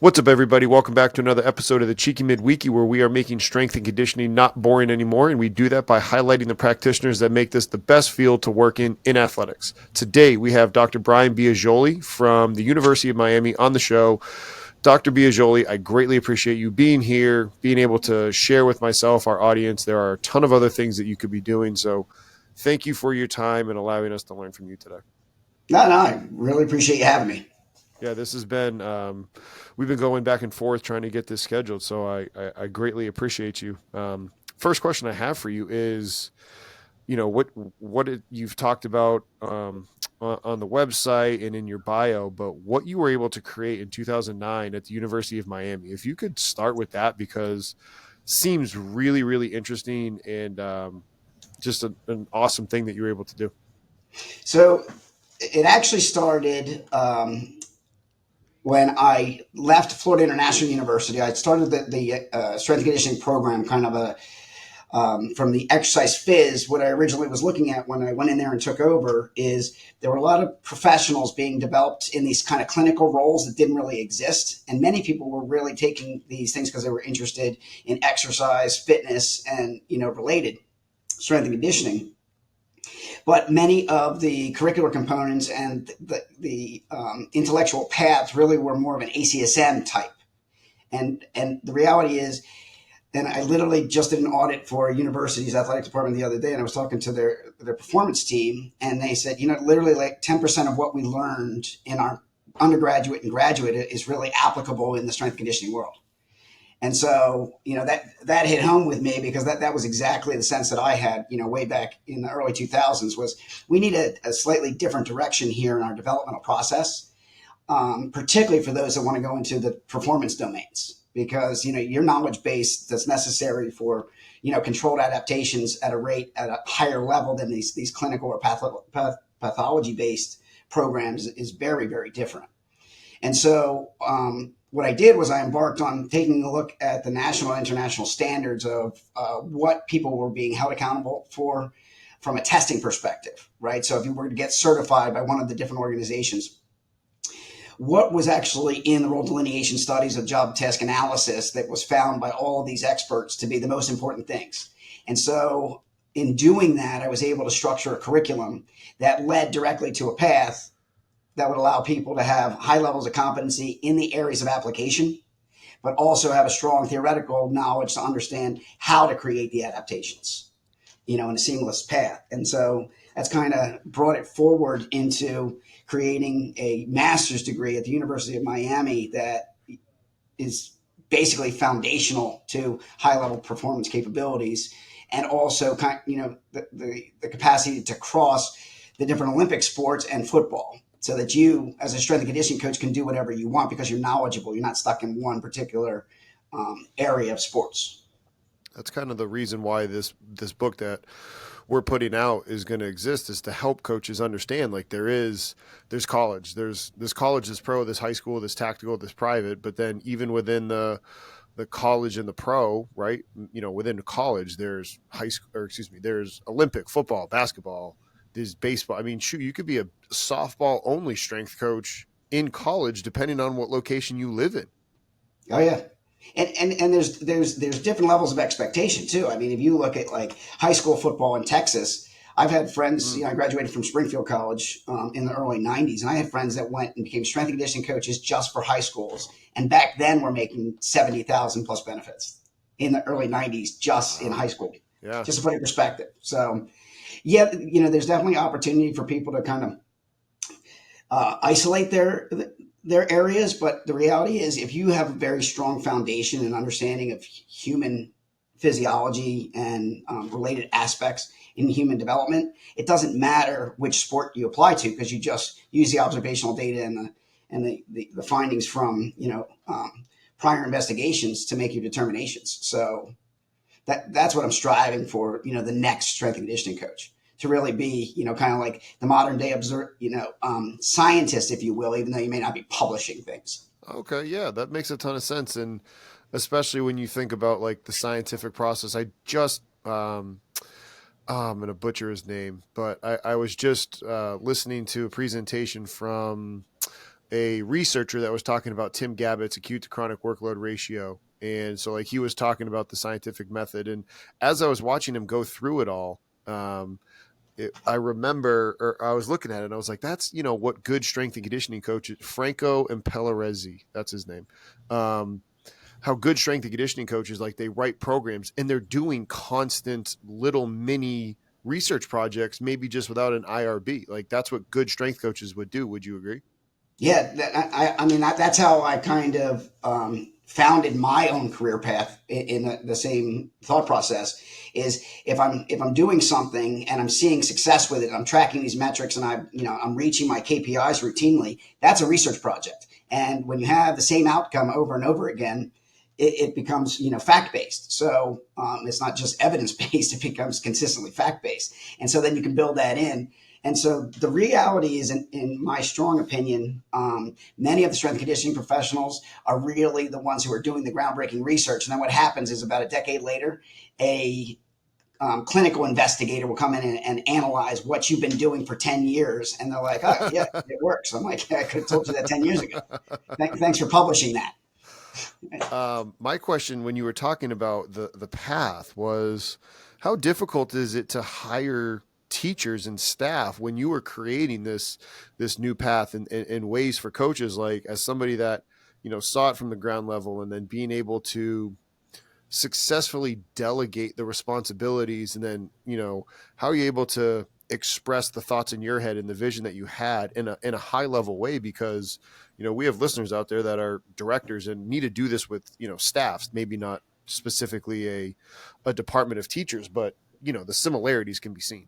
What's up, everybody? Welcome back to another episode of the Cheeky Midweeky, where we are making strength and conditioning not boring anymore, and we do that by highlighting the practitioners that make this the best field to work in athletics. Today, we have Dr. Brian Biagioli from the University of Miami on the show. Dr. Biagioli, I greatly appreciate you being here, being able to share with myself, our audience. There are a ton of other things that you could be doing, so thank you for your time and allowing us to learn from you today. No, I really appreciate you having me. Yeah, this has been we've been going back and forth trying to get this scheduled, so I greatly appreciate you. First question I have for you is, you've talked about on the website and in your bio, but what you were able to create in 2009 at the University of Miami. If you could start with that, because it seems really really interesting and just an awesome thing that you were able to do. So it actually started when I left Florida International University. I started the strength and conditioning program kind of from the exercise phys. What I originally was looking at when I went in there and took over is there were a lot of professionals being developed in these kind of clinical roles that didn't really exist. And many people were really taking these things because they were interested in exercise, fitness, and, related strength and conditioning. But many of the curricular components and the intellectual paths really were more of an ACSM type. And the reality is, and I literally just did an audit for a university's athletic department the other day, and I was talking to their performance team, and they said, literally like 10% of what we learned in our undergraduate and graduate is really applicable in the strength and conditioning world. And so, that hit home with me because that was exactly the sense that I had, way back in the early 2000s was we need a slightly different direction here in our developmental process, particularly for those that want to go into the performance domains, because, your knowledge base that's necessary for, controlled adaptations at a higher level than these clinical or pathology based programs is very, very different. And so, what I did was I embarked on taking a look at the national and international standards of what people were being held accountable for from a testing perspective, right? So if you were to get certified by one of the different organizations, what was actually in the role delineation studies of job task analysis that was found by all of these experts to be the most important things. And so in doing that, I was able to structure a curriculum that led directly to a path that would allow people to have high levels of competency in the areas of application, but also have a strong theoretical knowledge to understand how to create the adaptations, in a seamless path. And so that's kind of brought it forward into creating a master's degree at the University of Miami that is basically foundational to high level performance capabilities, and also the capacity to cross the different Olympic sports and football, so that you, as a strength and conditioning coach, can do whatever you want because you're knowledgeable. You're not stuck in one particular area of sports. That's kind of the reason why this book that we're putting out is going to exist, is to help coaches understand, like, there's college, there's this college, this pro, this high school, this tactical, this private, but then even within the college and the pro, right, within college there's high school, or excuse me, there's Olympic football, basketball, there's baseball. I mean, shoot, you could be a softball only strength coach in college depending on what location you live in. Oh yeah, and there's different levels of expectation too. I mean, if you look at like high school football in Texas, I've had friends. Mm. I graduated from Springfield College in the early '90s, and I had friends that went and became strength and conditioning coaches just for high schools. And back then, we're making 70,000 plus benefits in the early '90s just in Wow. high school, Yeah. just to put it in perspective. So, yeah, there's definitely opportunity for people to kind of isolate their areas, but the reality is, if you have a very strong foundation and understanding of human physiology and related aspects in human development, it doesn't matter which sport you apply to because you just use the observational data and the findings from prior investigations to make your determinations. So that's what I'm striving for. The next strength and conditioning coach to really be, kind of like the modern day scientist, if you will, even though you may not be publishing things. Okay, yeah, that makes a ton of sense, and especially when you think about like the scientific process. I just I'm gonna butcher his name, but I was just listening to a presentation from a researcher that was talking about Tim Gabbett's acute to chronic workload ratio. And so like he was talking about the scientific method. And as I was watching him go through it all, I remember, or I was looking at it and I was like, that's, what good strength and conditioning coaches, Franco Impellerezi, that's his name. How good strength and conditioning coaches, like they write programs and they're doing constant little mini research projects, maybe just without an IRB. Like that's what good strength coaches would do. Would you agree? Yeah, I mean that's how I kind of founded my own career path in the same thought process. Is if I'm doing something and I'm seeing success with it, I'm tracking these metrics, and I'm reaching my KPIs routinely. That's a research project, and when you have the same outcome over and over again, it becomes fact based. So it's not just evidence based; it becomes consistently fact based, and so then you can build that in. And so the reality is, in my strong opinion, many of the strength and conditioning professionals are really the ones who are doing the groundbreaking research. And then what happens is about a decade later, a clinical investigator will come in and analyze what you've been doing for 10 years. And they're like, oh, yeah, it works. I'm like, I could have told you that 10 years ago. Thanks for publishing that. My question when you were talking about the path was, how difficult is it to hire teachers and staff when you were creating this new path and ways for coaches, like as somebody that saw it from the ground level and then being able to successfully delegate the responsibilities, and then how are you able to express the thoughts in your head and the vision that you had in a high level way? Because we have listeners out there that are directors and need to do this with staffs, maybe not specifically a department of teachers, but the similarities can be seen.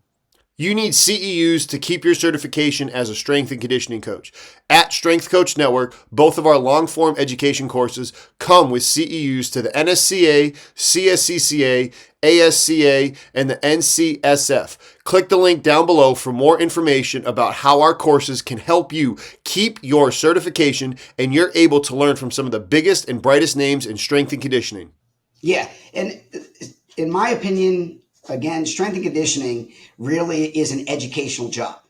You need CEUs to keep your certification as a strength and conditioning coach. At Strength Coach Network, both of our long-form education courses come with CEUs to the NSCA, CSCCA, ASCA, and the NCSF. Click the link down below for more information about how our courses can help you keep your certification and you're able to learn from some of the biggest and brightest names in strength and conditioning. Yeah. And in my opinion, again, strength and conditioning really is an educational job.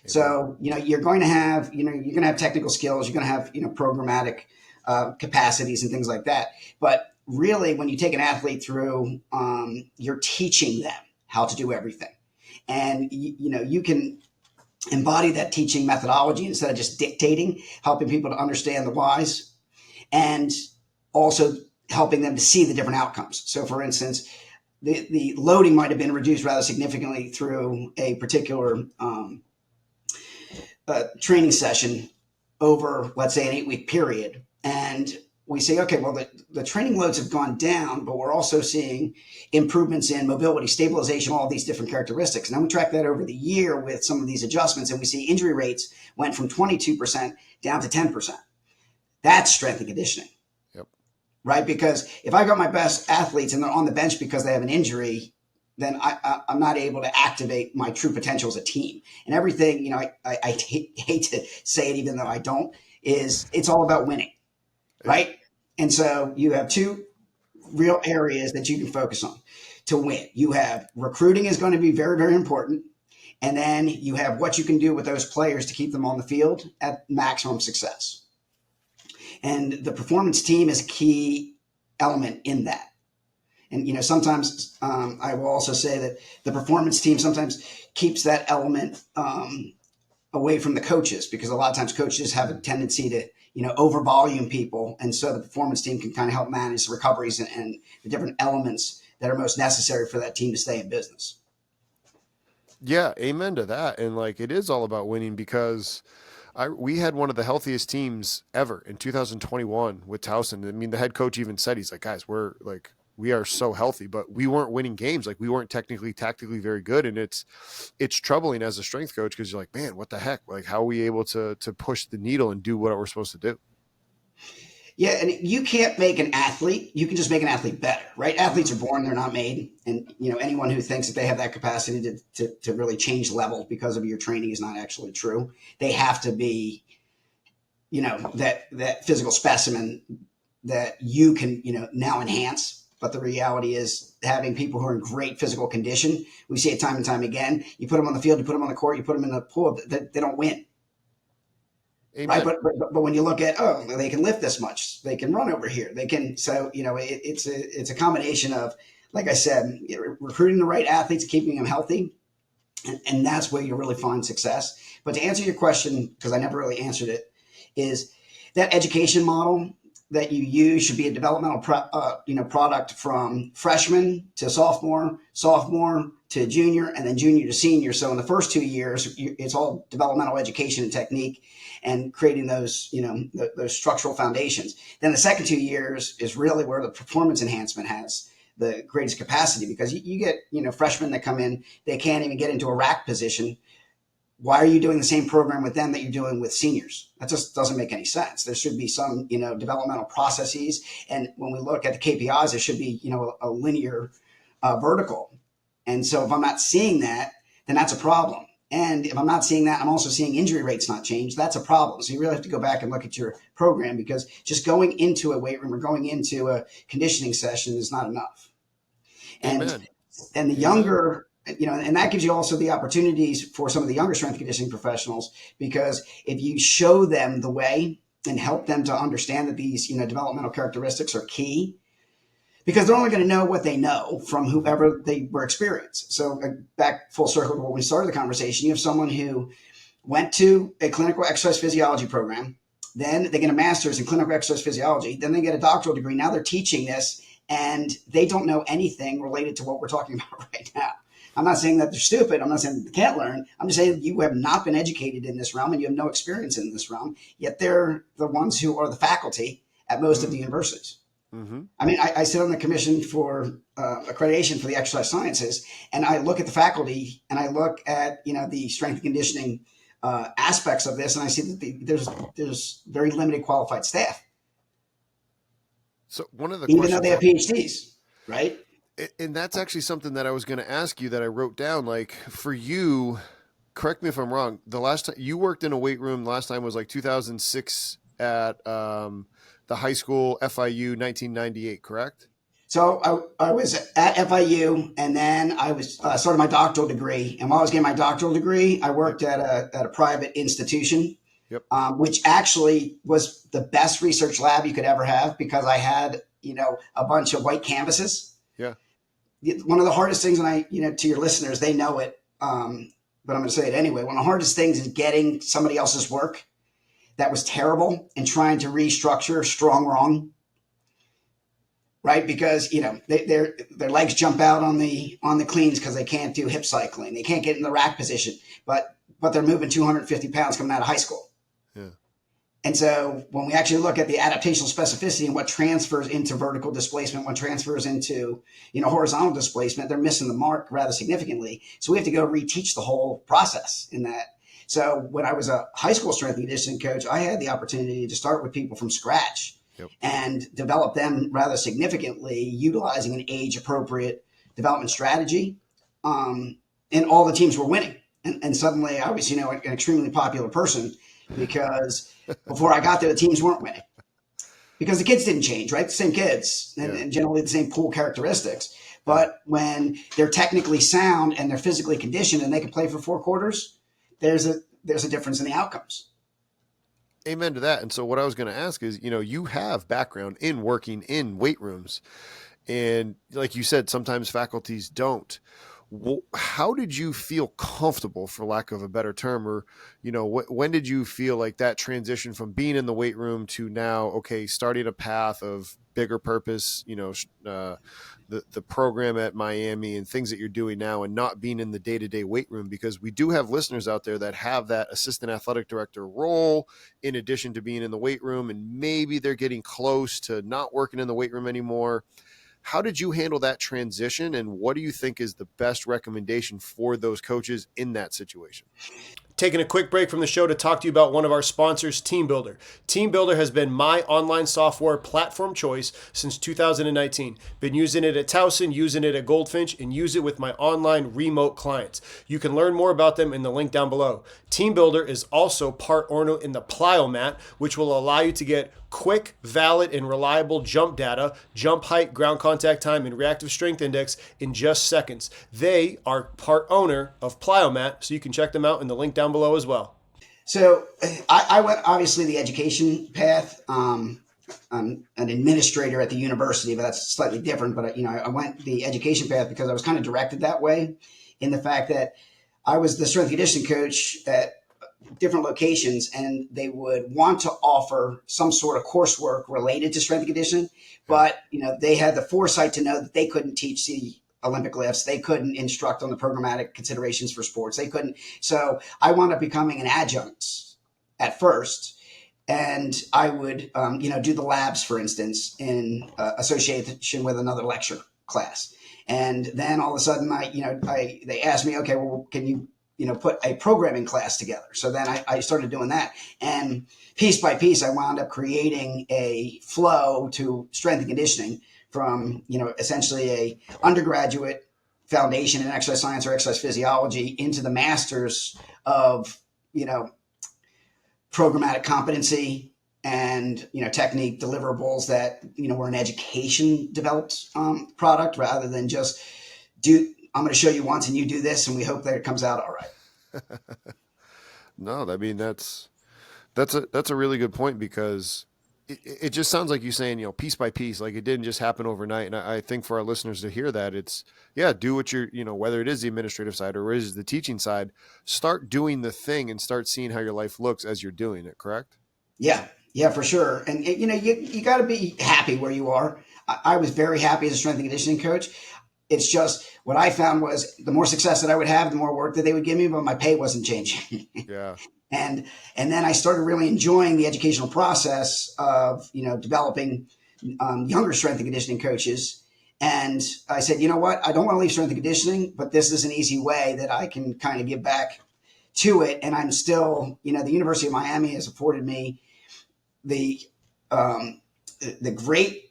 So, you're going to have, technical skills, you're going to have, programmatic capacities and things like that. But really, when you take an athlete through, you're teaching them how to do everything. And, you can embody that teaching methodology instead of just dictating, helping people to understand the whys, and also helping them to see the different outcomes. So, for instance, the loading might have been reduced rather significantly through a particular training session over, let's say, an 8-week period. And we say, okay, well, the training loads have gone down, but we're also seeing improvements in mobility, stabilization, all these different characteristics. And then we track that over the year with some of these adjustments, and we see injury rates went from 22% down to 10%. That's strength and conditioning. Yep. Right? Because if I got my best athletes and they're on the bench because they have an injury, then I'm not able to activate my true potential as a team. And everything, I hate to say it, even though I don't, is it's all about winning, right? And so you have two real areas that you can focus on to win. You have recruiting is going to be very, very important. And then you have what you can do with those players to keep them on the field at maximum success. And the performance team is a key element in that. And, sometimes I will also say that the performance team sometimes keeps that element away from the coaches, because a lot of times coaches have a tendency to, over volume people. And so the performance team can kind of help manage the recoveries and the different elements that are most necessary for that team to stay in business. Yeah, amen to that. And like, it is all about winning, because we had one of the healthiest teams ever in 2021 with Towson. I mean, the head coach even said, he's like, guys, we are so healthy, but we weren't winning games. Like, we weren't tactically very good. And it's troubling as a strength coach, because you're like, man, what the heck? Like, how are we able to push the needle and do what we're supposed to do? Yeah, and you can't make an athlete. You can just make an athlete better, right? Athletes are born; they're not made. And anyone who thinks that they have that capacity to really change level because of your training is not actually true. They have to be, that physical specimen that you can, now enhance. But the reality is, having people who are in great physical condition, we see it time and time again. You put them on the field, you put them on the court, you put them in the pool, they don't win. right? Amen. But when you look at, oh, they can lift this much, they can run over here, they can. So it's a combination of, like I said, recruiting the right athletes, keeping them healthy, and that's where you really find success. But to answer your question, because I never really answered it, is that education model that you use should be a developmental product from freshman to sophomore, sophomore to junior, and then junior to senior. So in the first 2 years, it's all developmental education and technique, and creating those those structural foundations. Then the second 2 years is really where the performance enhancement has the greatest capacity, because you get freshmen that come in, they can't even get into a rack position. Why are you doing the same program with them that you're doing with seniors? That just doesn't make any sense. There should be some developmental processes, and when we look at the KPIs, there should be a linear vertical. And so if I'm not seeing that, then that's a problem. And if I'm not seeing that, I'm also seeing injury rates not change. That's a problem. So you really have to go back and look at your program, because just going into a weight room or going into a conditioning session is not enough. And Amen. and the Amen. younger, and that gives you also the opportunities for some of the younger strength conditioning professionals, because if you show them the way and help them to understand that these developmental characteristics are key, because they're only going to know what they know from whoever they were experienced. So back full circle to when we started the conversation, you have someone who went to a clinical exercise physiology program, then they get a master's in clinical exercise physiology, then they get a doctoral degree. Now they're teaching this, and they don't know anything related to what we're talking about right now. I'm not saying that they're stupid. I'm not saying they can't learn. I'm just saying you have not been educated in this realm and you have no experience in this realm, yet they're the ones who are the faculty at most of the universities. Mm-hmm. I mean, I sit on the commission for accreditation for the exercise sciences, and I look at the faculty and I look at the strength and conditioning aspects of this, and I see that there's very limited qualified staff, So one of the even though they questions, have PhDs, right? and that's actually something that I was going to ask you that I wrote down. Like for you, correct me if I'm wrong. The last time you worked in a weight room, last time was like 2006 at the high school FIU, 1998, correct? So I was at FIU, and then I was started my doctoral degree. And while I was getting my doctoral degree, I Yep. worked at a private institution, Yep. which actually was the best research lab you could ever have, because I had a bunch of white canvases. Yeah. One of the hardest things, and to your listeners, they know it, but I'm going to say it anyway. One of the hardest things is getting somebody else's work that was terrible and trying to restructure strong wrong, right? Because their legs jump out on the cleans because they can't do hip cycling, they can't get in the rack position, but they're moving 250 pounds coming out of high school. Yeah. And so when we actually look at the adaptational specificity and what transfers into vertical displacement, what transfers into horizontal displacement, they're missing the mark rather significantly. So we have to go reteach the whole process in that. So when I was a high school strength and conditioning coach, I had the opportunity to start with people from scratch Yep. and develop them rather significantly, utilizing an age appropriate development strategy. And all the teams were winning. And suddenly I was, an extremely popular person, because before I got there, the teams weren't winning, because the kids didn't change, right? The same kids and generally the same pool characteristics. But when they're technically sound and they're physically conditioned and they can play for 4 quarters, there's a difference in the outcomes. Amen to that. And so what I was going to ask is, you have background in working in weight rooms, and like you said, sometimes faculties don't. How did you feel comfortable, for lack of a better term, or when did you feel like that transition from being in the weight room to now, okay, starting a path of bigger purpose, the program at Miami and things that you're doing now, and not being in the day-to-day weight room? Because we do have listeners out there that have that assistant athletic director role in addition to being in the weight room, and maybe they're getting close to not working in the weight room anymore. How did you handle that transition, and what do you think is the best recommendation for those coaches in that situation? Taking a quick break from the show to talk to you about one of our sponsors, TeamBuildr. TeamBuildr has been my online software platform choice since 2019. Been using it at Towson, using it at Goldfinch, and use it with my online remote clients. You can learn more about them in the link down below. TeamBuildr is also part owner in the Plyomat, which will allow you to get quick, valid, and reliable jump data, jump height, ground contact time, and reactive strength index in just seconds. They are part owner of Plyomat, so you can check them out in the link down below as well. So I went obviously the education path. I'm an administrator at the university, but that's slightly different. But I went the education path because I was kind of directed that way, in the fact that I was the strength and conditioning coach at different locations, and they would want to offer some sort of coursework related to strength and conditioning, but they had the foresight to know that they couldn't teach the Olympic lifts, they couldn't instruct on the programmatic considerations for sports, they couldn't. So I wound up becoming an adjunct at first, and I would do the labs, for instance, in association with another lecture class. And then all of a sudden, they asked me, okay, well, can you put a programming class together? So then I started doing that. And piece by piece, I wound up creating a flow to strength and conditioning from, essentially a undergraduate foundation in exercise science or exercise physiology into the masters of, programmatic competency and, technique deliverables that, were an education developed product, rather than just I'm going to show you once and you do this and we hope that it comes out all right. No, I mean, that's a really good point, because it just sounds like you saying, piece by piece, like it didn't just happen overnight. And I think for our listeners to hear that, it's, do what you're, whether it is the administrative side or it is the teaching side, start doing the thing and start seeing how your life looks as you're doing it. Correct? Yeah, for sure. And you got to be happy where you are. I was very happy as a strength and conditioning coach. It's just what I found was the more success that I would have, the more work that they would give me, but my pay wasn't changing. Yeah. And then I started really enjoying the educational process of developing younger strength and conditioning coaches. And I said, you know what? I don't want to leave strength and conditioning, but this is an easy way that I can kind of give back to it. And I'm still, the University of Miami has afforded me the great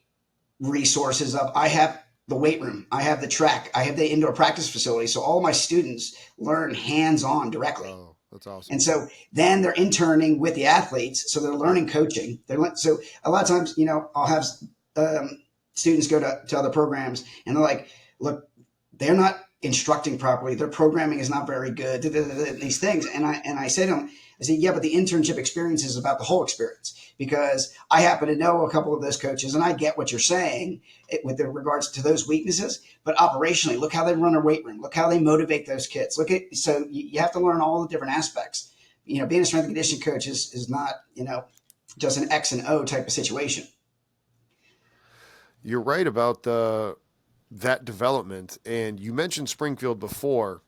resources of, I have the weight room, I have the track, I have the indoor practice facility. So all my students learn hands-on directly. Oh, that's awesome. And so then they're interning with the athletes. So they're learning coaching. So a lot of times, I'll have students go to other programs and they're like, look, they're not instructing properly. Their programming is not very good, these things. And I say to them, I say, yeah, but the internship experience is about the whole experience, because I happen to know a couple of those coaches and I get what you're saying with regards to those weaknesses, but operationally, look how they run a weight room. Look how they motivate those kids. So you have to learn all the different aspects. Being a strength and conditioning coach is not, just an X and O type of situation. You're right about that development. And you mentioned Springfield before.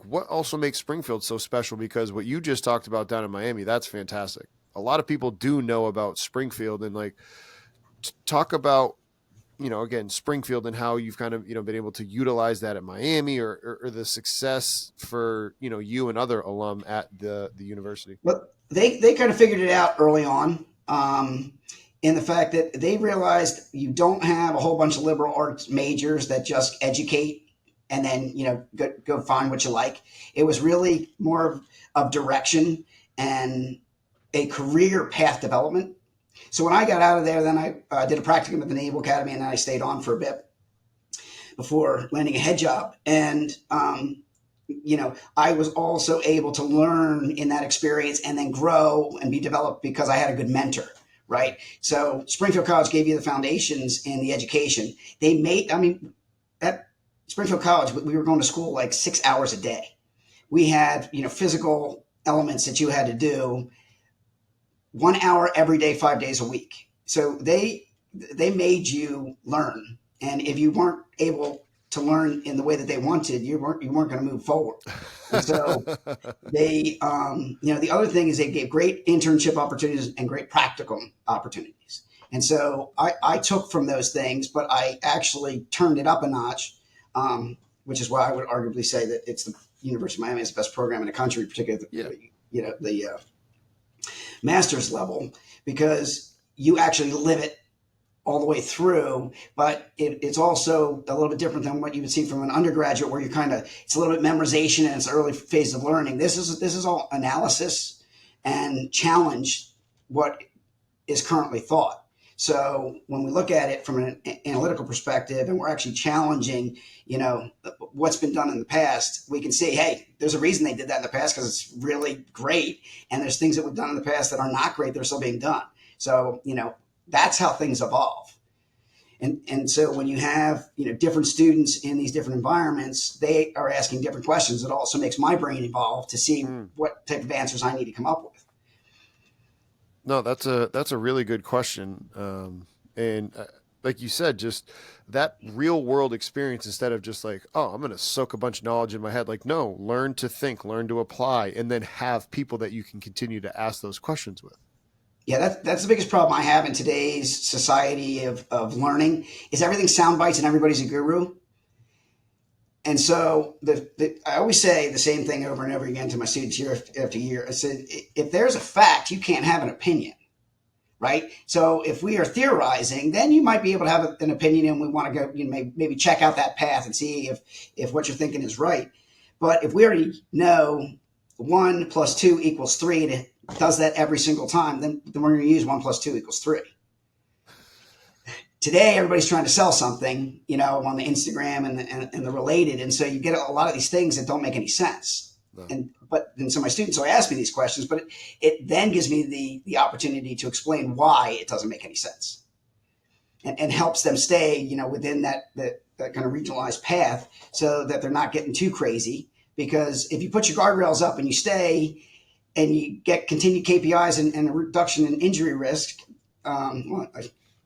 What also makes Springfield so special? Because what you just talked about down in Miami, that's fantastic. A lot of people do know about Springfield, and talk about, again, Springfield and how you've kind of, been able to utilize that at Miami, or the success for, you and other alum at the university. Well, they kind of figured it out early on. In the fact that they realized you don't have a whole bunch of liberal arts majors that just educate and then, go find what you like. It was really more of direction and a career path development. So when I got out of there, then I did a practicum at the Naval Academy, and then I stayed on for a bit before landing a head job. And, I was also able to learn in that experience and then grow and be developed because I had a good mentor. Right. So Springfield College gave you the foundations in the education. At Springfield College, we were going to school like 6 hours a day. We had, physical elements that you had to do 1 hour every day, 5 days a week. So they made you learn. And if you weren't able to learn in the way that they wanted, you weren't going to move forward. And so they, the other thing is they gave great internship opportunities and great practical opportunities. And so I took from those things, but I actually turned it up a notch, which is why I would arguably say that it's the University of Miami is the best program in the country, particularly the master's level, because you actually live it all the way through. But it's also a little bit different than what you would see from an undergraduate, where it's a little bit memorization and it's early phase of learning. This is all analysis and challenge what is currently thought. So when we look at it from an analytical perspective and we're actually challenging, what's been done in the past, we can say, hey, there's a reason they did that in the past because it's really great. And there's things that we've done in the past that are not great. They're still being done. So, that's how things evolve. And so when you have, different students in these different environments, they are asking different questions. It also makes my brain evolve to see what type of answers I need to come up with. No, that's a really good question. And like you said, just that real world experience instead of just like, oh, I'm going to soak a bunch of knowledge in my head. Like, no, learn to think, learn to apply, and then have people that you can continue to ask those questions with. Yeah, that's the biggest problem I have in today's society of learning is everything sound bites and everybody's a guru. And so I always say the same thing over and over again to my students year after year. I said, if there's a fact, you can't have an opinion, right? So if we are theorizing, then you might be able to have an opinion and we want to go, maybe check out that path and see if what you're thinking is right. But if we already know 1 + 2 = 3 and it does that every single time, then we're going to use 1 + 2 = 3. Today, everybody's trying to sell something, on the Instagram and the related. And so you get a lot of these things that don't make any sense. No. So my students will ask me these questions, but it then gives me the opportunity to explain why it doesn't make any sense and helps them stay, within that kind of regionalized path so that they're not getting too crazy. Because if you put your guardrails up and you stay and you get continued KPIs and a reduction in injury risk,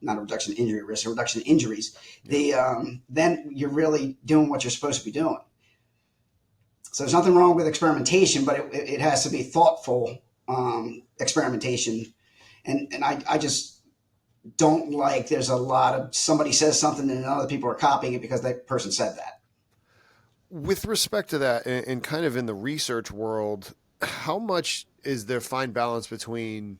not a reduction in injury risk, a reduction in injuries, then you're really doing what you're supposed to be doing. So there's nothing wrong with experimentation, but it has to be thoughtful experimentation. And I just don't like there's a lot of somebody says something and other people are copying it because that person said that. With respect to that, and kind of in the research world, how much is there fine balance between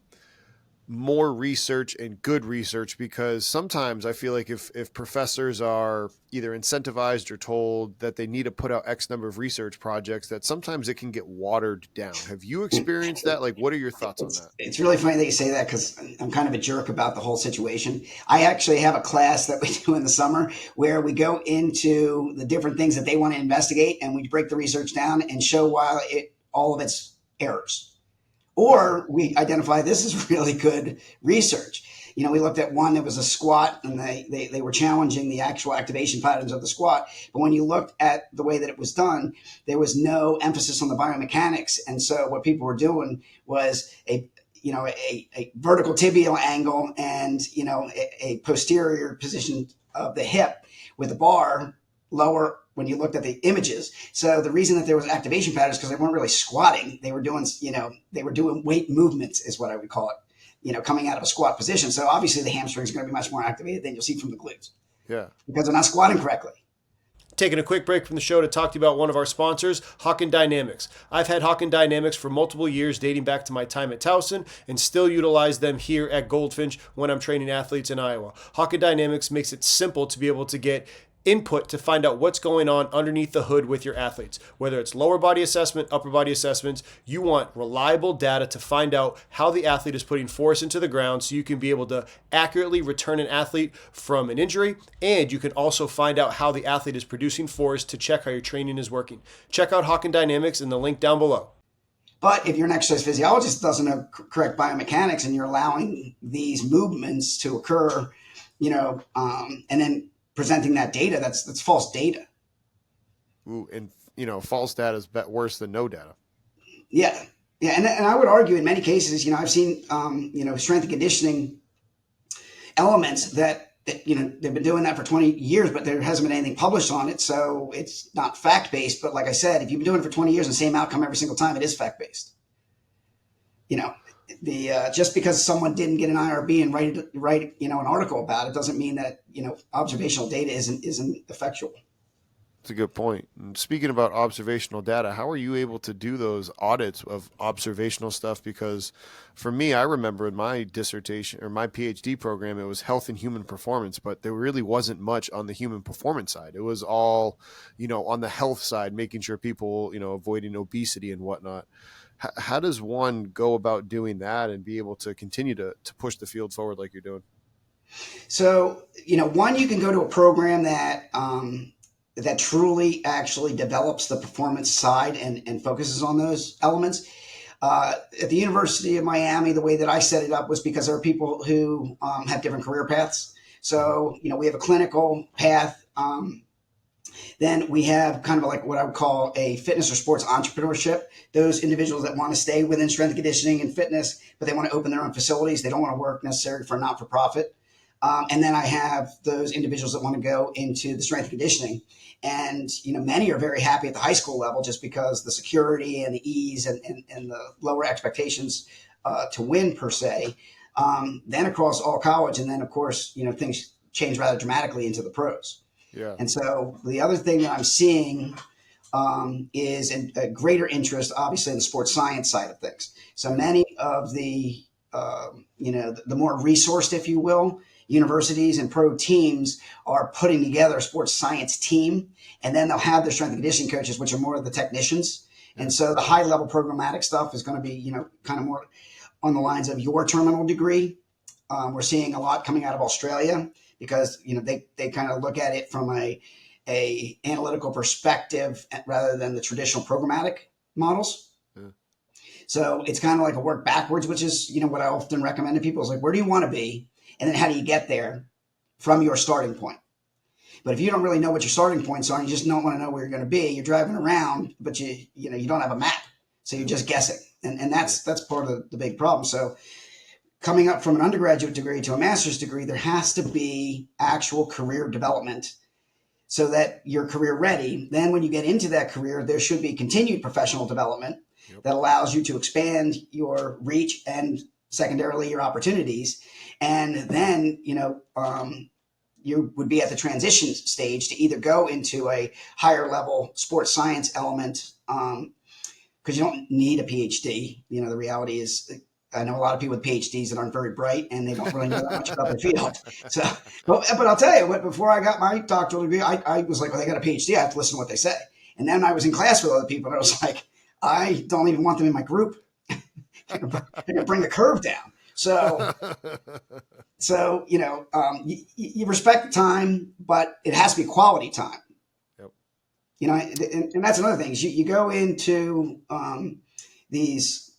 more research and good research? Because sometimes I feel like if professors are either incentivized or told that they need to put out X number of research projects, that sometimes it can get watered down. Have you experienced that? Like, what are your thoughts on that? It's really funny that you say that because I'm kind of a jerk about the whole situation. I actually have a class that we do in the summer where we go into the different things that they want to investigate and we break the research down and show why all of its errors. Or we identify this is really good research. We looked at one that was a squat and they were challenging the actual activation patterns of the squat. But when you looked at the way that it was done, there was no emphasis on the biomechanics. And so what people were doing was a vertical tibial angle and, a posterior position of the hip with the bar lower when you looked at the images. So the reason that there was activation patterns because they weren't really squatting. They were doing, weight movements is what I would call it, coming out of a squat position. So obviously the hamstrings are going to be much more activated than you'll see from the glutes. Yeah. Because they're not squatting correctly. Taking a quick break from the show to talk to you about one of our sponsors, Hawken Dynamics. I've had Hawken Dynamics for multiple years, dating back to my time at Towson, and still utilize them here at Goldfinch when I'm training athletes in Iowa. Hawken Dynamics makes it simple to be able to get input to find out what's going on underneath the hood with your athletes. Whether it's lower body assessment, upper body assessments, you want reliable data to find out how the athlete is putting force into the ground so you can be able to accurately return an athlete from an injury, and you can also find out how the athlete is producing force to check how your training is working. Check out Hawken Dynamics in the link down below. But if you're an exercise physiologist that doesn't know correct biomechanics and you're allowing these movements to occur, and then presenting that data, that's false data. Ooh, and false data is worse than no data. Yeah, and I would argue in many cases, I've seen strength and conditioning elements that they've been doing that for 20 years, but there hasn't been anything published on it, so it's not fact based. But like I said, if you've been doing it for 20 years and same outcome every single time, it is fact based. Just because someone didn't get an IRB and write an article about it doesn't mean that observational data isn't effectual. That's a good point. And speaking about observational data, how are you able to do those audits of observational stuff? Because for me, I remember in my dissertation or my PhD program, it was health and human performance, but there really wasn't much on the human performance side. It was all, on the health side, making sure people, avoiding obesity and whatnot. How does one go about doing that and be able to continue to push the field forward like you're doing? So, one, you can go to a program that that truly actually develops the performance side and focuses on those elements. At the University of Miami, the way that I set it up was because there are people who have different career paths. So, we have a clinical path. Then we have kind of like what I would call a fitness or sports entrepreneurship. Those individuals that want to stay within strength and conditioning and fitness, but they want to open their own facilities. They don't want to work necessarily for a not-for-profit. And then I have those individuals that want to go into the strength and conditioning. And, many are very happy at the high school level just because the security and the ease and the lower expectations to win per se. Then across all college. And then, of course, things change rather dramatically into the pros. Yeah. And so the other thing that I'm seeing is a greater interest, obviously, in the sports science side of things. So many of the, the more resourced, if you will, universities and pro teams are putting together a sports science team, and then they'll have their strength and conditioning coaches, which are more of the technicians. And so the high level programmatic stuff is going to be, kind of more on the lines of your terminal degree. We're seeing a lot coming out of Australia because, they kind of look at it from a analytical perspective rather than the traditional programmatic models. Yeah. So it's kind of like a work backwards, which is, what I often recommend to people is like, where do you want to be? And then how do you get there from your starting point? But if you don't really know what your starting points are, and you just don't want to know where you're going to be, you're driving around, but you don't have a map. So you're just guessing. And that's part of the big problem. So coming up from an undergraduate degree to a master's degree, there has to be actual career development so that you're career ready. Then when you get into that career, there should be continued professional development that allows you to expand your reach and secondarily your opportunities. And then, you would be at the transition stage to either go into a higher level sports science element, because you don't need a PhD. The reality is, I know a lot of people with PhDs that aren't very bright and they don't really know that much about their field. So, but I'll tell you, before I got my doctoral degree, I was like, well, they got a PhD. I have to listen to what they say. And then I was in class with other people and I was like, I don't even want them in my group. They're going to bring the curve down. So you respect the time, but it has to be quality time. Yep. And that's another thing. Is you go into these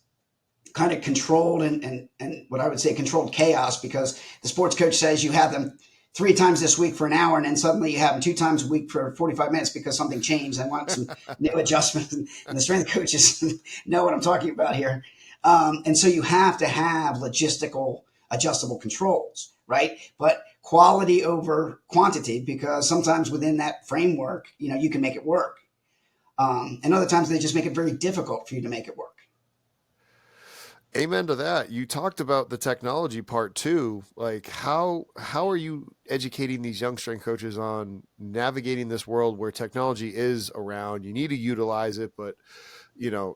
kind of controlled and what I would say controlled chaos because the sports coach says you have them 3 times this week for an hour, and then suddenly you have them 2 times a week for 45 minutes because something changed. I want some new adjustments, and the strength coaches know what I'm talking about here. And so you have to have logistical adjustable controls, right? But quality over quantity, because sometimes within that framework, you can make it work. And other times they just make it very difficult for you to make it work. Amen to that. You talked about the technology part too. Like how are you educating these young strength coaches on navigating this world where technology is around? You need to utilize it, but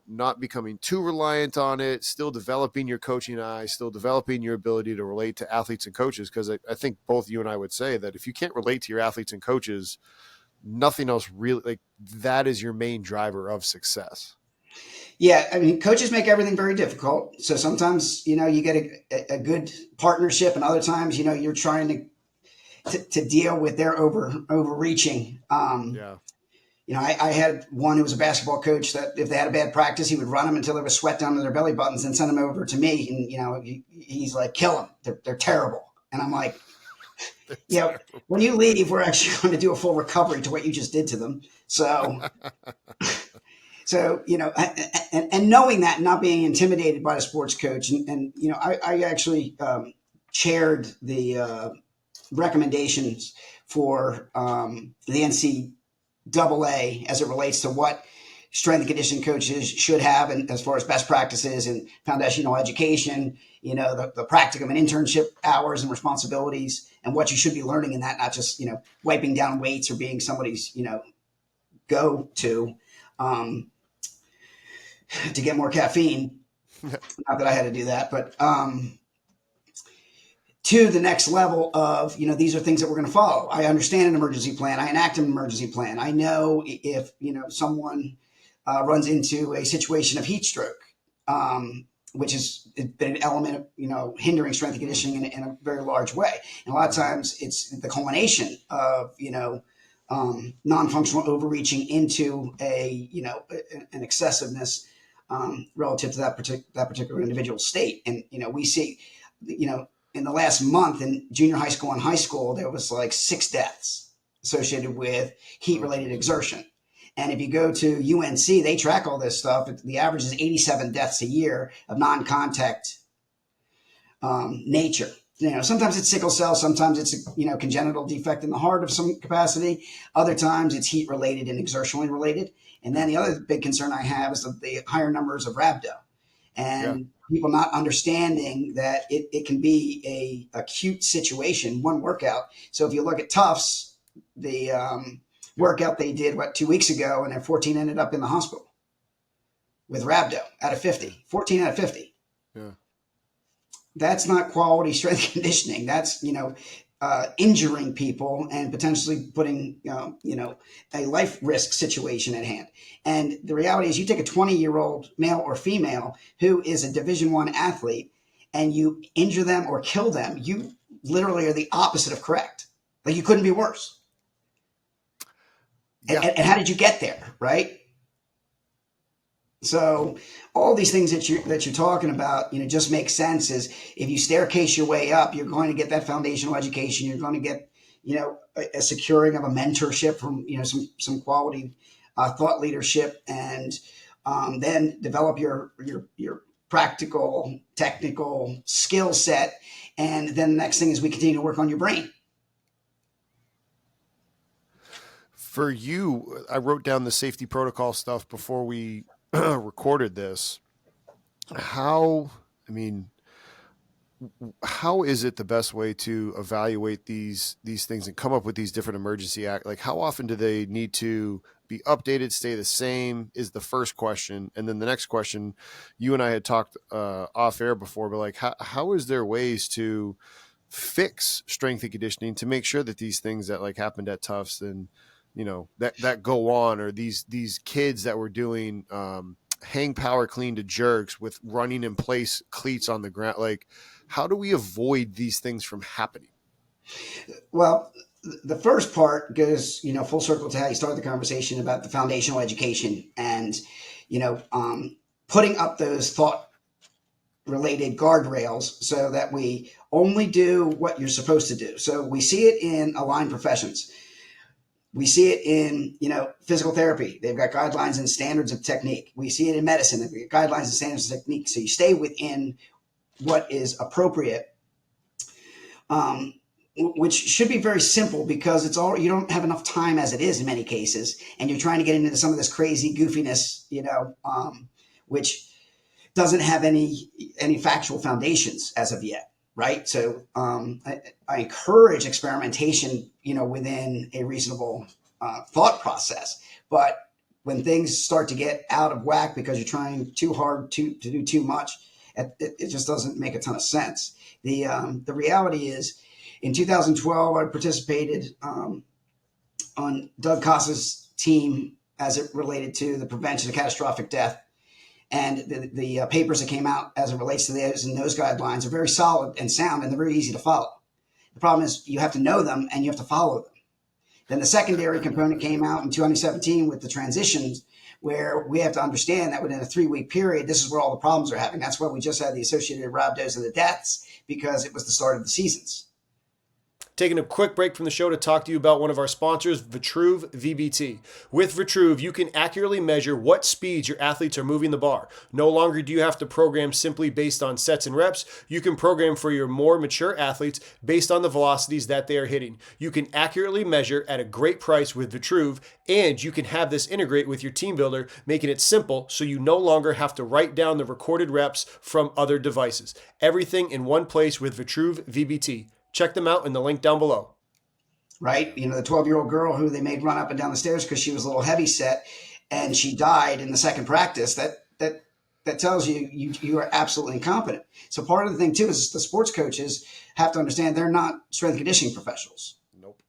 not becoming too reliant on it, still developing your coaching eye, still developing your ability to relate to athletes and coaches. Because I think both you and I would say that if you can't relate to your athletes and coaches, nothing else really, that is your main driver of success. Yeah, I mean, coaches make everything very difficult. So sometimes, you get a good partnership, and other times, you're trying to deal with their overreaching. I had one who was a basketball coach that if they had a bad practice, he would run them until there was sweat down to their belly buttons and send them over to me. And, he's like, kill them. They're terrible. And I'm like, when you leave, we're actually going to do a full recovery to what you just did to them. So, and knowing that, and not being intimidated by the sports coach. And I actually chaired the recommendations for the NCAA as it relates to what strength and conditioning coaches should have, and as far as best practices and foundational education, the practicum and internship hours and responsibilities, and what you should be learning in that, not just, wiping down weights or being somebody's, go to get more caffeine. Not that I had to do that, but to the next level of, these are things that we're going to follow. I understand an emergency plan. I enact an emergency plan. I know if, someone runs into a situation of heat stroke, which has been an element of, hindering strength and conditioning in a very large way. And a lot of times it's the culmination of, non-functional overreaching into an excessiveness relative to that particular individual state. And, we see, in the last month in junior high school and high school, there was like 6 deaths associated with heat-related exertion. And if you go to UNC, they track all this stuff. The average is 87 deaths a year of non-contact nature. Sometimes it's sickle cell, sometimes it's a congenital defect in the heart of some capacity. Other times it's heat-related and exertionally related. And then the other big concern I have is the higher numbers of rhabdo, and people not understanding that it can be a acute situation, one workout. So if you look at Tufts, the workout they did 2 weeks ago, and then 14 ended up in the hospital with rhabdo out of 50. 14 out of 50. Yeah. That's not quality strength conditioning. That's injuring people and potentially putting a life risk situation at hand. And the reality is, you take a 20-year-old male or female who is a Division I athlete and you injure them or kill them, you literally are the opposite of correct. Like, you couldn't be worse. Yeah. And how did you get there, right? So all these things that you're talking about, just make sense. Is if you staircase your way up, you're going to get that foundational education. You're going to get, a securing of a mentorship from, some quality thought leadership, and then develop your practical, technical skill set. And then the next thing is we continue to work on your brain. For you, I wrote down the safety protocol stuff before we recorded this. How is it the best way to evaluate these things and come up with these different emergency act? Like, how often do they need to be updated, stay the same, is the first question. And then the next question, you and I had talked off air before, but like, how is there ways to fix strength and conditioning to make sure that these things that like happened at Tufts and that go on, or these kids that were doing hang power clean to jerks with running in place cleats on the ground, like, how do we avoid these things from happening? Well, the first part goes, full circle to how you started the conversation about the foundational education and, putting up those thought related guardrails so that we only do what you're supposed to do. So we see it in aligned professions. We see it in, physical therapy. They've got guidelines and standards of technique. We see it in medicine. They've got guidelines and standards of technique. So you stay within what is appropriate, which should be very simple because you don't have enough time as it is in many cases. And you're trying to get into some of this crazy goofiness, which doesn't have any factual foundations as of yet. Right. So I encourage experimentation, within a reasonable thought process. But when things start to get out of whack because you're trying too hard to do too much, it just doesn't make a ton of sense. The reality is, in 2012, I participated on Doug Costa's team as it related to the prevention of catastrophic death. And the papers that came out as it relates to those and those guidelines are very solid and sound, and they're very easy to follow. The problem is you have to know them and you have to follow them. Then the secondary component came out in 2017 with the transitions, where we have to understand that within a 3-week period, this is where all the problems are happening. That's why we just had the associated rhabdos and the deaths, because it was the start of the seasons. Taking a quick break from the show to talk to you about one of our sponsors, Vitruve VBT. With Vitruve, you can accurately measure what speeds your athletes are moving the bar. No longer do you have to program simply based on sets and reps. You can program for your more mature athletes based on the velocities that they are hitting. You can accurately measure at a great price with Vitruve, and you can have this integrate with your TeamBuildr, making it simple so you no longer have to write down the recorded reps from other devices. Everything in one place with Vitruve VBT. Check them out in the link down below. Right? The 12-year-old girl who they made run up and down the stairs because she was a little heavy set and she died in the second practice. That tells you are absolutely incompetent. So part of the thing too is the sports coaches have to understand they're not strength conditioning professionals. Nope.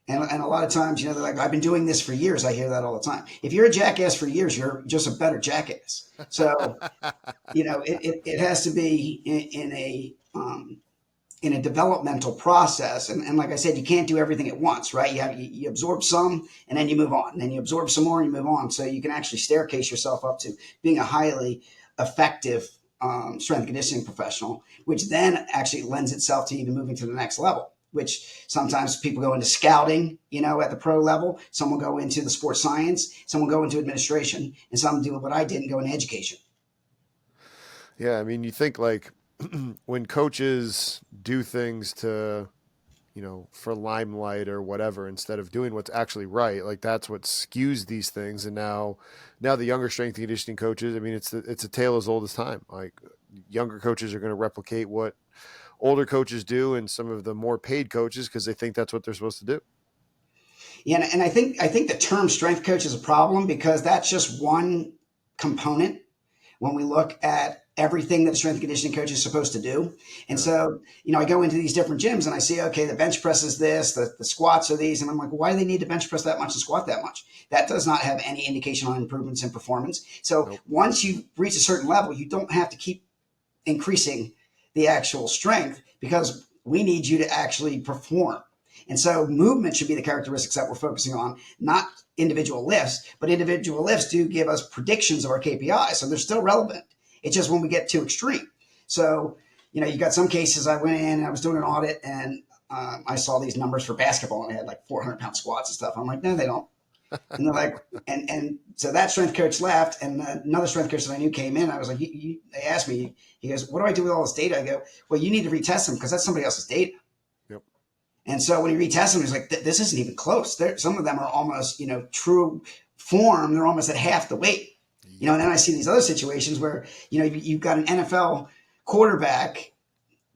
And a lot of times, they're like, I've been doing this for years. I hear that all the time. If you're a jackass for years, you're just a better jackass. So, it has to be in a developmental process. And like I said, you can't do everything at once, right? You absorb some and then you move on. And then you absorb some more and you move on. So you can actually staircase yourself up to being a highly effective strength and conditioning professional, which then actually lends itself to even moving to the next level, which sometimes people go into scouting, at the pro level. Some will go into the sports science. Some will go into administration. And some do what I did and go into education. Yeah, I mean, you think like when coaches do things to, for limelight or whatever, instead of doing what's actually right, like that's what skews these things. And now the younger strength and conditioning coaches, I mean, it's a tale as old as time. Like younger coaches are going to replicate what older coaches do and some of the more paid coaches because they think that's what they're supposed to do. Yeah, and I think the term strength coach is a problem because that's just one component when we look at everything that a strength and conditioning coach is supposed to do. And so, I go into these different gyms and I see, okay, the bench press is this, the squats are these. And I'm like, well, why do they need to bench press that much and squat that much? That does not have any indication on improvements in performance. So once you reach a certain level, you don't have to keep increasing the actual strength because we need you to actually perform. And so movement should be the characteristics that we're focusing on, not individual lifts, but individual lifts do give us predictions of our KPIs. So they're still relevant. It's just when we get too extreme. So, you got some cases I went in and I was doing an audit and I saw these numbers for basketball and they had like 400-pound squats and stuff. I'm like, no, they don't. And they're like, and so that strength coach left and another strength coach that I knew came in. I was like, they asked me, he goes, what do I do with all this data? I go, well, you need to retest them because that's somebody else's data. And so when he retests them, he's like, this isn't even close. Some of them are almost, true form. They're almost at half the weight. And then I see these other situations where, you've got an NFL quarterback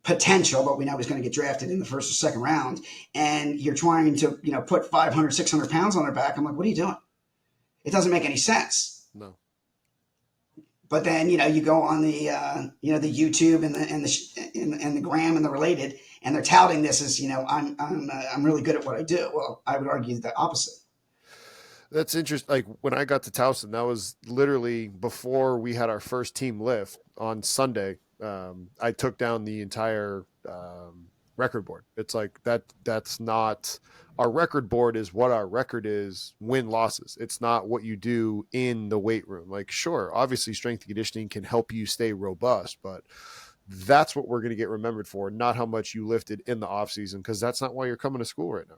potential, but we know he's going to get drafted in the first or second round. And you're trying to, put 500, 600 pounds on their back. I'm like, what are you doing? It doesn't make any sense. No. But then, you go on the, the YouTube and the Gram and the related, and they're touting this as, I'm really good at what I do. Well, I would argue the opposite. That's interesting. Like when I got to Towson, that was literally before we had our first team lift on Sunday. I took down the entire record board. It's like that's not our record board is what our record is win losses. It's not what you do in the weight room. Like, sure, obviously strength and conditioning can help you stay robust, but that's what we're going to get remembered for, not how much you lifted in the off season, because that's not why you're coming to school right now.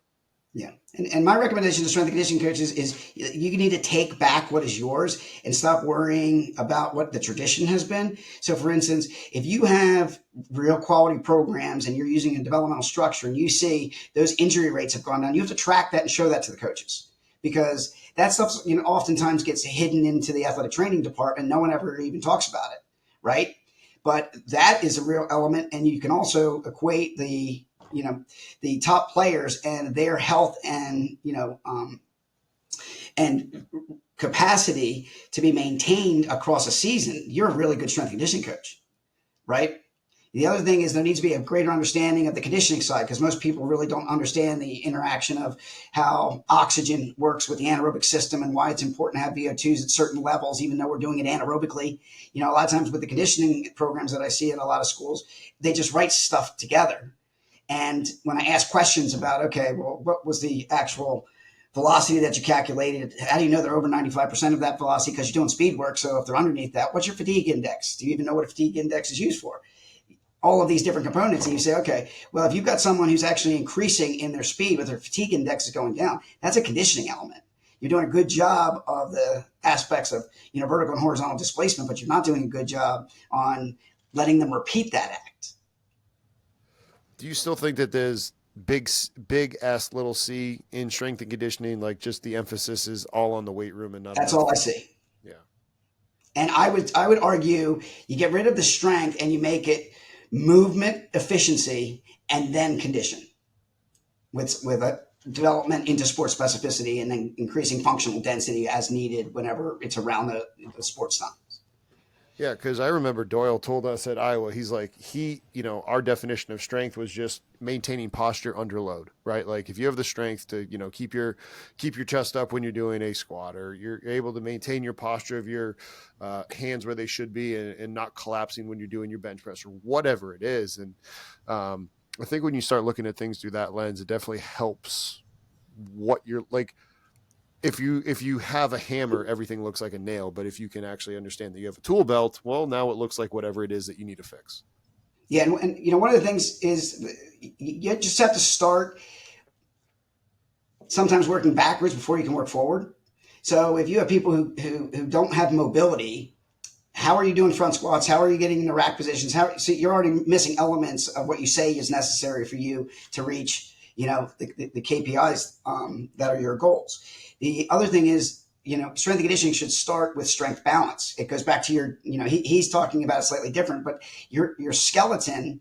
Yeah. And my recommendation to strength and conditioning coaches is you need to take back what is yours and stop worrying about what the tradition has been. So for instance, if you have real quality programs and you're using a developmental structure and you see those injury rates have gone down, you have to track that and show that to the coaches because that stuff, oftentimes gets hidden into the athletic training department. No one ever even talks about it. Right. But that is a real element. And you can also equate the top players and their health and, and capacity to be maintained across a season. You're a really good strength and conditioning coach, right? The other thing is there needs to be a greater understanding of the conditioning side because most people really don't understand the interaction of how oxygen works with the anaerobic system and why it's important to have VO2s at certain levels, even though we're doing it anaerobically. A lot of times with the conditioning programs that I see in a lot of schools, they just write stuff together. And when I ask questions about, okay, well, what was the actual velocity that you calculated? How do you know they're over 95% of that velocity? Because you're doing speed work. So if they're underneath that, what's your fatigue index? Do you even know what a fatigue index is used for? All of these different components. And you say, okay, well, if you've got someone who's actually increasing in their speed, but their fatigue index is going down, that's a conditioning element. You're doing a good job of the aspects of, vertical and horizontal displacement, but you're not doing a good job on letting them repeat that act. Do you still think that there's big S, little c in strength and conditioning? Like just the emphasis is all on the weight room and not. That's all I see. Yeah. And I would argue you get rid of the strength and you make it movement, efficiency, and then condition with a development into sports specificity and then increasing functional density as needed whenever it's around the sports times. Yeah, because I remember Doyle told us at Iowa, he's like, our definition of strength was just maintaining posture under load, right? Like if you have the strength to, keep your chest up when you're doing a squat, or you're able to maintain your posture of your hands where they should be, and not collapsing when you're doing your bench press or whatever it is. And I think when you start looking at things through that lens, it definitely helps what you're like. If you have a hammer, everything looks like a nail. But if you can actually understand that you have a tool belt, well, now it looks like whatever it is that you need to fix. Yeah, and one of the things is you just have to start sometimes working backwards before you can work forward. So if you have people who don't have mobility, how are you doing front squats? How are you getting into rack positions? So you're already missing elements of what you say is necessary for you to reach, the KPIs that are your goals. The other thing is, strength and conditioning should start with strength balance. It goes back to your, he's talking about it slightly different, but your skeleton,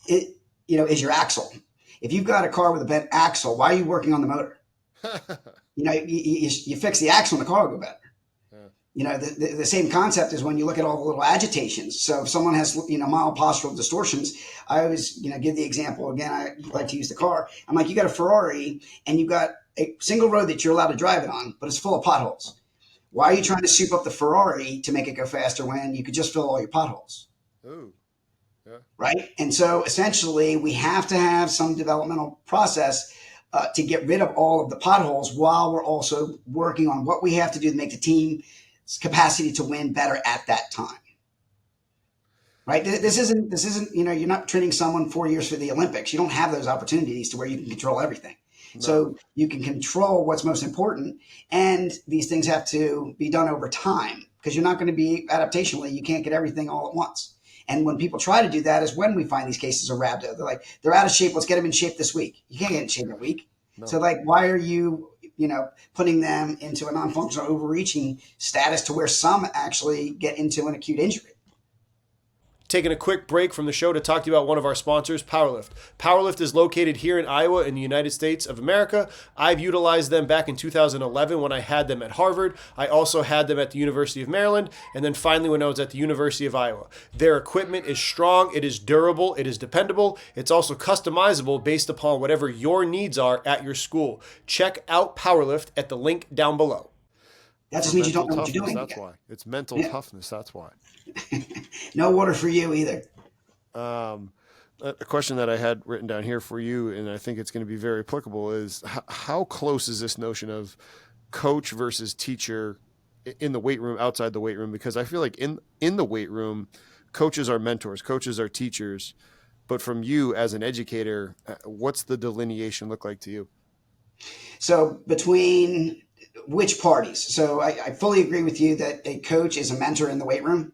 is your axle. If you've got a car with a bent axle, why are you working on the motor? You fix the axle and the car will go better. The same concept is when you look at all the little agitations. So if someone has, mild postural distortions, I always, give the example again. I like to use the car. I'm like, you got a Ferrari and you got a single road that you're allowed to drive it on, but it's full of potholes. Why are you trying to soup up the Ferrari to make it go faster when you could just fill all your potholes? Ooh, yeah. Right. And so essentially we have to have some developmental process to get rid of all of the potholes while we're also working on what we have to do to make the team's capacity to win better at that time. Right. This isn't, you're not training someone 4 years for the Olympics. You don't have those opportunities to where you can control everything. No. So you can control what's most important. And these things have to be done over time because you're not going to be adaptationally. You can't get everything all at once. And when people try to do that is when we find these cases of rhabdo. They're like, they're out of shape. Let's get them in shape this week. You can't get in shape in a week. No. So like, why are you, putting them into a non-functional overreaching status to where some actually get into an acute injury? Taking a quick break from the show to talk to you about one of our sponsors, Powerlift. Powerlift is located here in Iowa in the United States of America. I've utilized them back in 2011 when I had them at Harvard. I also had them at the University of Maryland, and then finally when I was at the University of Iowa. Their equipment is strong, it is durable, it is dependable. It's also customizable based upon whatever your needs are at your school. Check out Powerlift at the link down below. That just means you don't know what you're doing. That's why. It's mental toughness. That's why. No water for you either. A question that I had written down here for you, and I think it's going to be very applicable, is how close is this notion of coach versus teacher in the weight room, outside the weight room? Because I feel like in the weight room, coaches are mentors, coaches are teachers. But from you as an educator, what's the delineation look like to you? So between which parties? So I fully agree with you that a coach is a mentor in the weight room.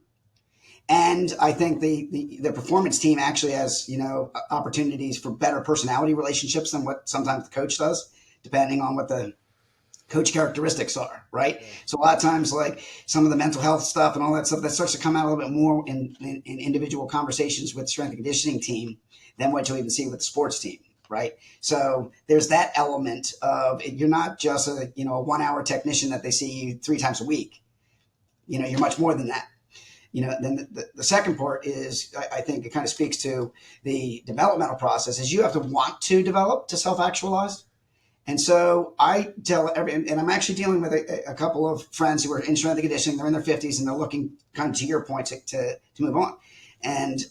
And I think the performance team actually has, opportunities for better personality relationships than what sometimes the coach does, depending on what the coach characteristics are, right? So a lot of times, like some of the mental health stuff and all that stuff, that starts to come out a little bit more in individual conversations with the strength and conditioning team than what you'll even see with the sports team. Right. So there's that element of you're not just a 1 hour technician that they see you 3 times a week. You're much more than that. Then the second part is, I think it kind of speaks to the developmental process, is you have to want to develop to self-actualize. And so I tell and I'm actually dealing with a couple of friends who are in strength and conditioning. They're in their 50s and they're looking kind of to your point to move on. And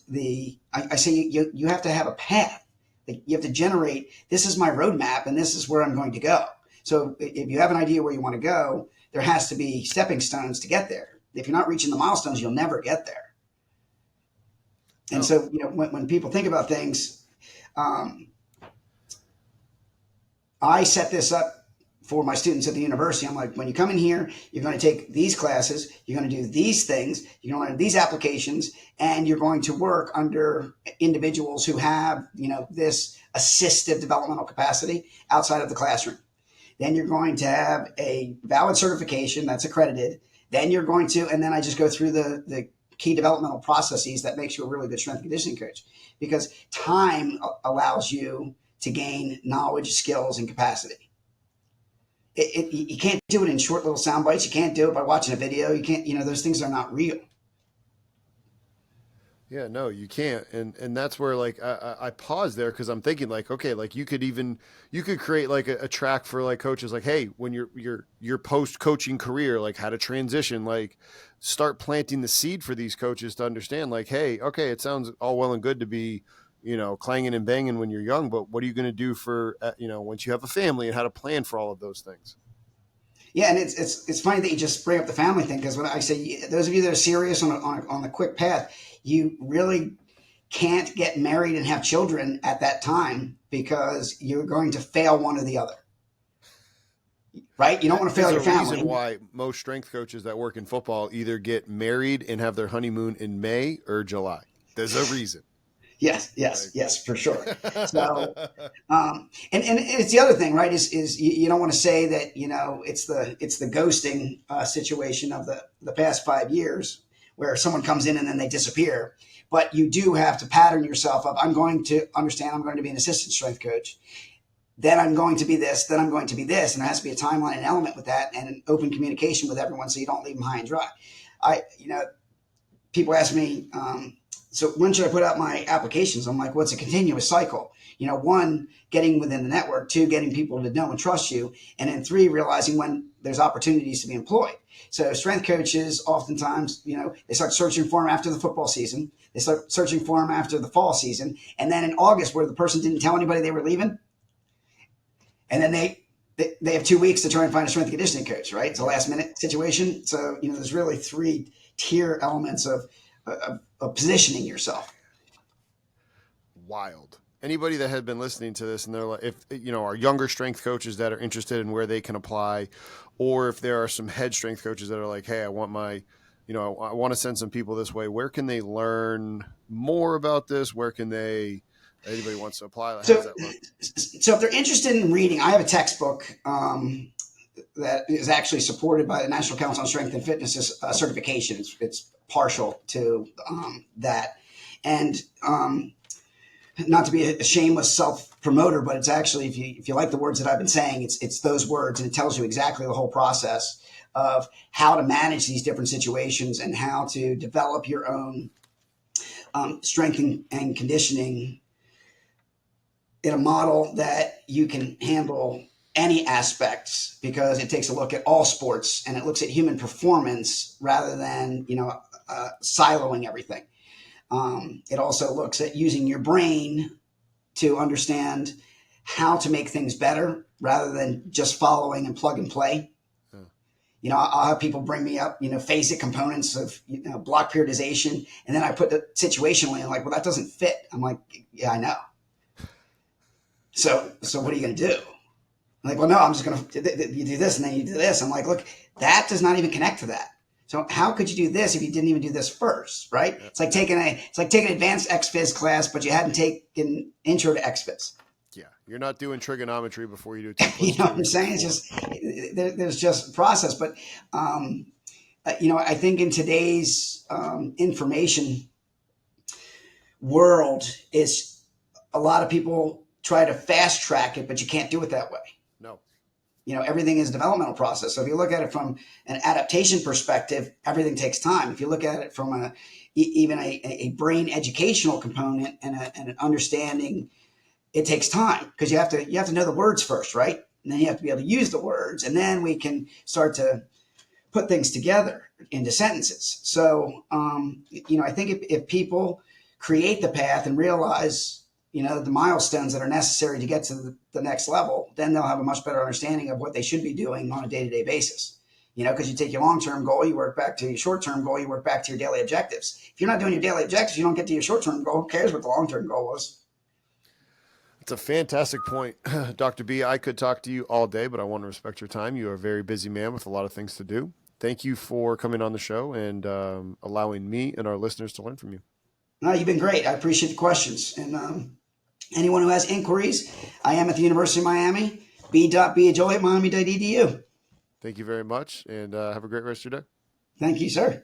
I say you have to have a path. You have to generate, this is my roadmap and this is where I'm going to go. So if you have an idea where you want to go, there has to be stepping stones to get there. If you're not reaching the milestones, you'll never get there. And so, when people think about things, I set this up for my students at the university. I'm like, when you come in here, you're going to take these classes, you're going to do these things, you're going to learn these applications, and you're going to work under individuals who have, this assistive developmental capacity outside of the classroom. Then you're going to have a valid certification that's accredited. Then you're going to, and then I just go through the key developmental processes that makes you a really good strength and conditioning coach, because time allows you to gain knowledge, skills, and capacity. You can't do it in short little sound bites. You can't do it by watching a video. You can't, those things are not real. Yeah, no, you can't, and that's where like I pause there because I'm thinking like, okay, like you could create like a track for like coaches, like, hey, when your post coaching career, like how to transition, like start planting the seed for these coaches to understand, like, hey, okay, it sounds all well and good to be, clanging and banging when you're young, but what are you going to do for once you have a family and how to plan for all of those things. Yeah, and it's funny that you just bring up the family thing because when I say those of you that are serious on the quick path, you really can't get married and have children at that time because you're going to fail one or the other, right? You don't want to fail There's your a reason family. why most strength coaches that work in football either get married and have their honeymoon in May or July. There's a reason. Yes, yes, Like, yes, for sure. So, and it's the other thing, right? Is you don't want to say that it's the ghosting situation of the past 5 years where someone comes in and then they disappear, but you do have to pattern yourself of I'm going to understand I'm going to be an assistant strength coach, then I'm going to be this, then I'm going to be this, and there has to be a timeline and element with that, and an open communication with everyone so you don't leave them high and dry. I People ask me, so when should I put out my applications? I'm like, well, it's a continuous cycle. One, getting within the network, two, getting people to know and trust you, and then three, realizing when there's opportunities to be employed. So strength coaches, oftentimes, they start searching for them after the football season. They start searching for them after the fall season. And then in August, where the person didn't tell anybody they were leaving, and then they have 2 weeks to try and find a strength and conditioning coach, right? It's a last minute situation. So, there's really three tier elements of positioning yourself. wild. Anybody that had been listening to this and they're like, if our younger strength coaches that are interested in where they can apply, or if there are some head strength coaches that are like, hey, I want I want to send some people this way. Where can they learn more about this? Where can anybody wants to apply? How does So, that look? so if they're interested in reading, I have a textbook that is actually supported by the National Council on Strength and Fitness certification. It's partial to that, and not to be a shameless self promoter, but it's actually if you like the words that I've been saying, it's those words, and it tells you exactly the whole process of how to manage these different situations and how to develop your own strength and conditioning in a model that you can handle any aspects because it takes a look at all sports and it looks at human performance rather than siloing everything. It also looks at using your brain to understand how to make things better rather than just following and plug and play. I'll have people bring me up, phasic components of, block periodization. And then I put the situationally and like, well, that doesn't fit. I'm like, yeah, I know. So what are you going to do? I'm like, well, no, I'm just going to, you do this and then you do this. I'm like, look, that does not even connect to that. So how could you do this if you didn't even do this first, right? It's like taking an advanced XPhys class, but you hadn't taken intro to XPhys. Yeah, you're not doing trigonometry before you do 2 plus You know 2 what I'm equals saying? It's 4. just there's just a process, but I think in today's information world, is a lot of people try to fast track it, but you can't do it that way. No. Everything is a developmental process. So if you look at it from an adaptation perspective, everything takes time. If you look at it from even a brain educational component and an understanding, it takes time because you have to know the words first, right? And then you have to be able to use the words, and then we can start to put things together into sentences. So, I think if people create the path and realize, the milestones that are necessary to get to the next level, then they'll have a much better understanding of what they should be doing on a day-to-day basis. Because you take your long-term goal, you work back to your short-term goal, you work back to your daily objectives. If you're not doing your daily objectives, you don't get to your short-term goal. Who cares what the long-term goal was? It's a fantastic point, Dr. B. I could talk to you all day, but I want to respect your time. You are a very busy man with a lot of things to do. Thank you for coming on the show and allowing me and our listeners to learn from you. No, you've been great. I appreciate the questions. And anyone who has inquiries, I am at the University of Miami, b.biagioli at miami.edu. Thank you very much, and have a great rest of your day. Thank you, sir.